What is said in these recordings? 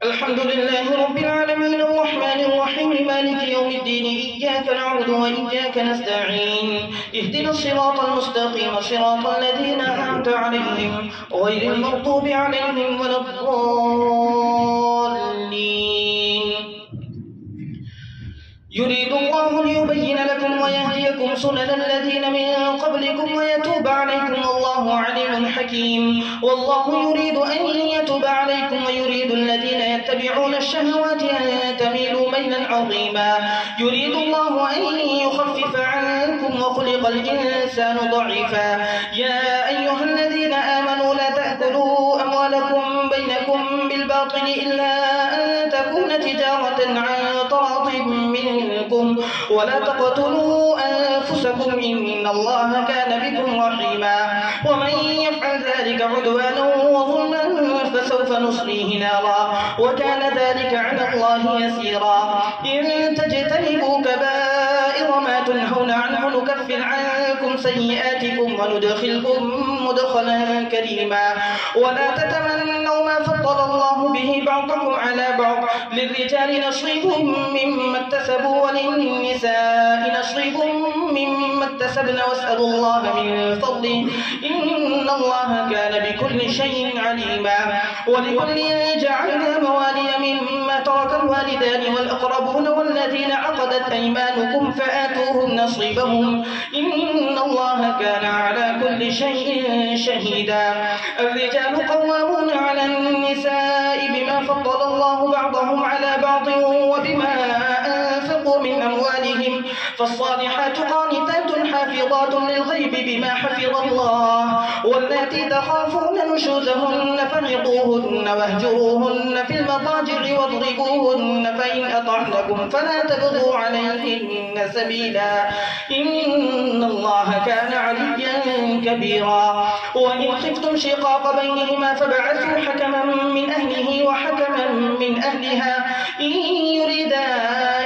الحمد لله رب العالمين الرحمن الرحيم مالك يوم الدين إياك نعبد وإياك نستعين اهدنا الصراط المستقيم صراط الذين أنعمت عليهم غير المغضوب عليهم ولا الضالين. يريد الله ليبين لكم ويهديكم سنن الذين من قبلكم ويتوب عليكم والله عليم حكيم. والله يريد أن يتوب عليكم ويريد الذين يتبعون الشهوات أن تميلوا ميلا عظيما. يريد الله أن يخفف عنكم وخلق الإنسان ضعيفا. يا أيها الذين آمنوا لا تأكلوا أموالكم بينكم بالباطل إلا أن تكون تجارة عن تراض منكم ولا تقتلوا أنفسكم إن الله كان بكم رحيما. ومن يفعل ذلك عدوانا وظلما فسوف نصليه نارا وكان ذلك على الله يسيرا. إن تجتنبوا كبائر ما تنهون عنه نكفر عنكم سيئاتكم وندخلكم مدخلا كريما. ولا تتمنوا ما فضل الله به بعضكم على بعض للرجال نصيب مما اكتسبوا وللنساء نصيب مما اكتسبن واسألوا الله من فضله إن الله كان بكل شيء عليما. ولكل جعلنا موالي مما ترك الوالدان والأقربون والذين عقدت أيمانكم فآتوهم نصيبهم إن الله كان على كل شيء شهيدا. الرجال قوامون على النساء بما فضل الله بعضهم على بعض وبما أنفقوا من أموالهم فالصالحات قانتات حافظات للغيب بما حفظ الله. واللاتي تخافون نشوزهن فعظوهن واهجروهن في المضاجع واضربوهن فإن أطعنكم فلا تبغوا عليهن سبيلا إن الله كان عليا كبيرا. وإن خفتم شقاق بينهما فبعثوا حكما من أهله وحكما من أهلها إن يريدا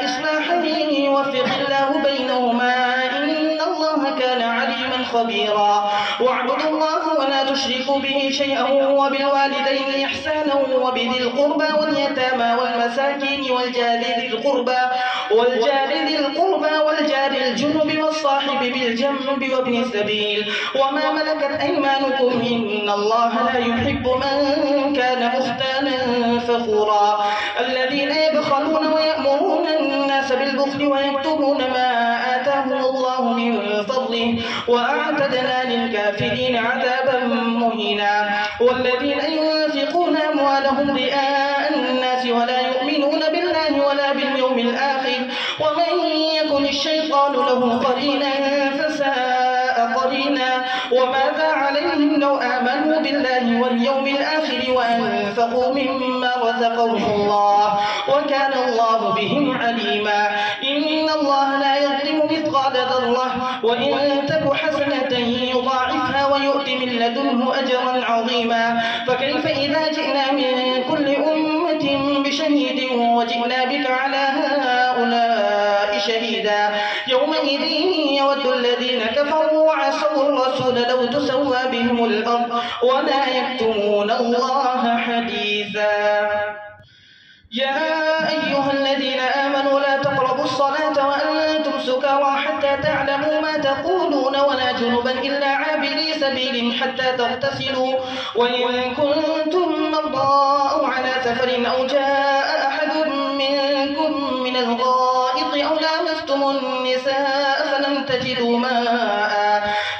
إصلاحا يوفق الله بينهما إن الله كان عليما خبيرا. واعبدوا الله ولا تشركوا به شيئا وبالوالدين إحسانا وبذي القربى واليتامى والمساكين والجار ذي القربى والجار الجنب والصاحب بالجنب وابن السبيل وما ملكت أيمانكم إن الله لا يحب من كان مختالا فخورا. الذين يبخلون ويأمرون الناس بالبخل ويكتمون ما آتاهم الله من فضله وأعتدنا للكافرين عذابا مهينا. والذين ينفقون أموالهم رئاء الناس ولا يؤمنون بالله ولا باليوم الآخر ومن يكن الشيطان له قرينا فساء قرينا. وماذا عليهم لو آمنوا بالله واليوم الآخر وأنفقوا مما رزقهم الله وكان الله بهم عليما. إن الله لا يظلم مثقال ذرة وإن تك حسنة يضاعفها ويؤت من لدنه أجرا عظيما. فكيف إذا جئنا من كل أمة بشهيد وجئنا بك على هؤلاء شهيدا يومئذ يود الذين كفروا وعصوا الرسول لو تسوى بهم الأرض ولا يكتمون الله حديثا. يا أيها الذين آمنوا لا تقربوا الصلاة وأنتم سكارى حتى تعلموا ما تقولون ولا جنبا إلا عابري سبيل حتى تغتسلوا وإن كنتم مرضى أو على سفر أو جاء أحد منكم من الغائط أو لامستم النساء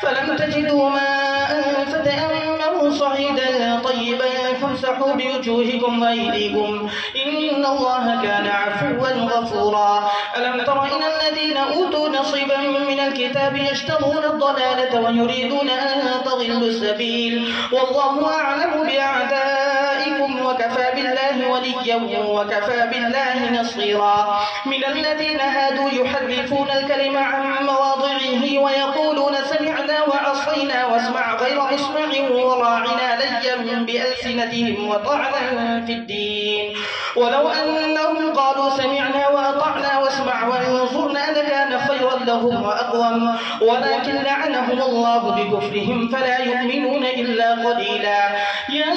فلم تجدوا ماء فتيمموا صعيدا طيبا فامسحوا بوجوهكم وأيديكم إن الله كان عفوا غفورا. ألم تر إلى الذين أوتوا نصيبا من الكتاب يشترون الضلالة ويريدون أن تضلوا السبيل والله أعلم بأعدائكم وكفى بالله وليا وكفى بالله نصيرا. من الذين هادوا يحرفون الكلم عن مواضعه ويقولون سمعنا وعصينا واسمع غير مسمع وراعنا ليا بألسنتهم وطعنا في الدين ولو أنهم قالوا سمعنا وأطعنا واسمع وانظرنا لكان خيرا أقاتهم وأقوم ولكن لعنهم الله بكفرهم فلا يؤمنون إلا قليلا. يا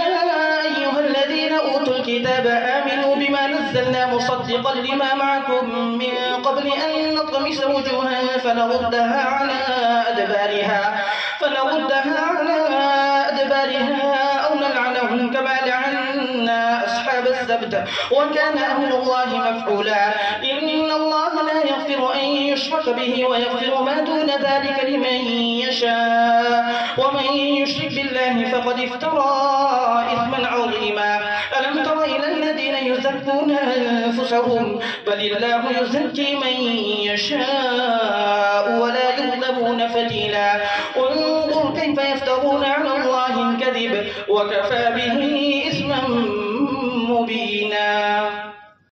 أيها الذين أوتوا الكتاب آمنوا بما نزلنا مصدقا لما معكم من قبل أن نطمس وجوها فنردها على أدبارها أو نلعنهم كما لعنا أصحاب السبت وكان أمر الله مفعولا. إن الله لا يغفر أن يشرك به ويغفر ما دون ذلك لمن يشاء ومن يشرك بالله فقد افترى إثما عظيما. ألم تر إلى الذين يزكون أنفسهم بل الله يزكي من يشاء ولا يظلمون فتيلا. انظر كيف يفترون على الله الكذب وكفى به إثما مبينا.